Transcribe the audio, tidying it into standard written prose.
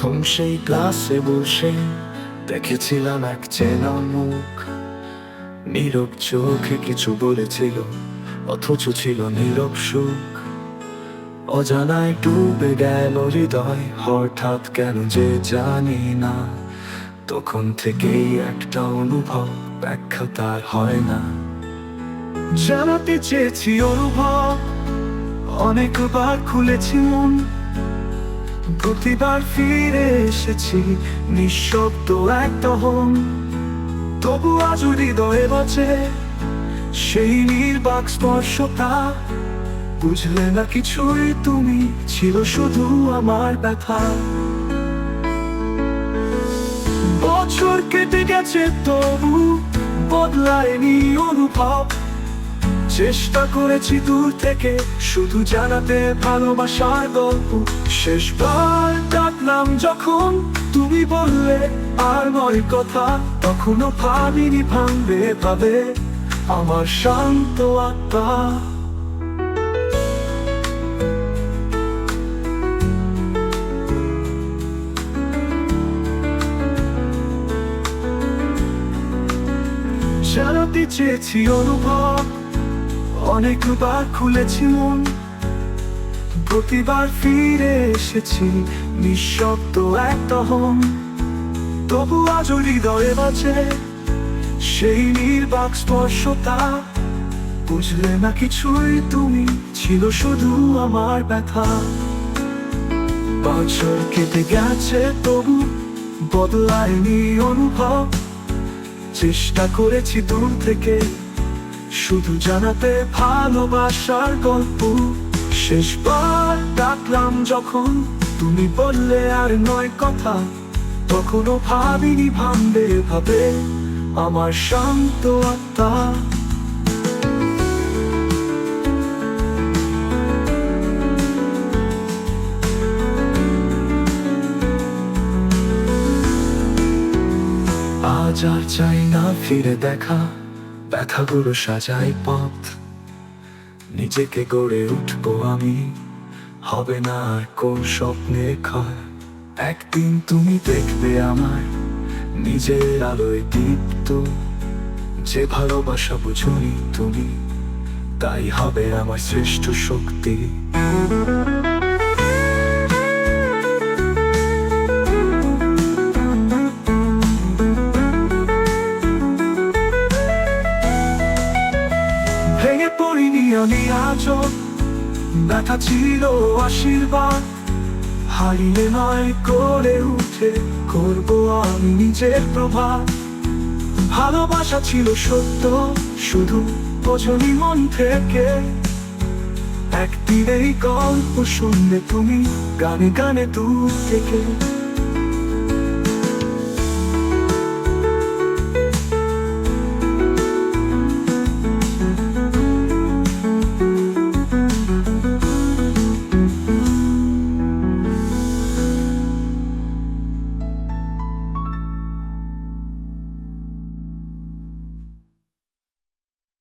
প্রথম সেই ক্লাসে বসে দেখেছিলাম এক চেনা মুখ, নীরব চোখে কিছু বলেছিল, অথচ ছিল নীরব সুখ। অজানায় ডুবে গেল হৃদয়, হঠাৎ কেন যে জানি না। তখন থেকেই একটা অনুভব, ব্যাখ্যা তার হয় না। জানাতে চেয়েছি অনুভব, অনেকবার খুলেছি মন, প্রতিবার ফিরে এসেছি নিঃশব্দ এক দহন। তবু আজ হৃদয়ে বাজে সেই নির্বাক স্পর্শতা। বুঝলে না কিছুই তুমি, ছিল শুধু আমার ব্যথা। বছর কেটে গেছে তবু বদলায়নি অনুভব। চেষ্টা করেছি দূর থেকে শুধু জানাতে ভালোবাসার গল্প। শেষবার ডাকলাম যখন তুমি বললে আর নয় কথা, তখনও ভাবিনি ভাঙবে ভাবে আমার শান্ত আত্মা। জানাতে চেয়েছি অনুভব, অনেকবার খুলেছি মন, প্রতিবার ফিরে এসেছি নিঃশব্দ এক দহন। তবু আজ হৃদয়ে বাজে সেই নির্বাক স্পর্শতা। বুঝলে না কিছুই তুমি, ছিল শুধু আমার ব্যথা। বছর কেটে গেছে তবু বদলায়নি অনুভব। চেষ্টা করেছি দূর থেকে শুধু জানাতে ভালোবাসার গল্প। শেষবার ডাকলাম যখন তুমি বললে আর নয় কথা, তখনও ভাবিনি ভাঙবে ভাবে আমার শান্ত আত্মা। আজ আর চাই না ফিরে দেখা, ব্যথাগুলো সাজাই পথ। নিজেকে গড়ে উঠবো আমি, হবে না আর কোন স্বপ্নে ক্ষয়। একদিন তুমি দেখবে আমার নিজের আলোয় দীপ্ত। যে ভালোবাসা বুঝুনি তুমি, তাই হবে আমার শ্রেষ্ঠ শক্তি। ভেঙে পড়িনি আমি আজও, ব্যথা ছিল আশীর্বাদ। হারিয়ে নয় করে উঠে করবো আমি নিজের প্রভাব। ভালোবাসা ছিল সত্য, শুধু বোঝনি মন থেকে। একদিন এই গল্প শুনলে তুমি, গানে গানে দূর থেকে।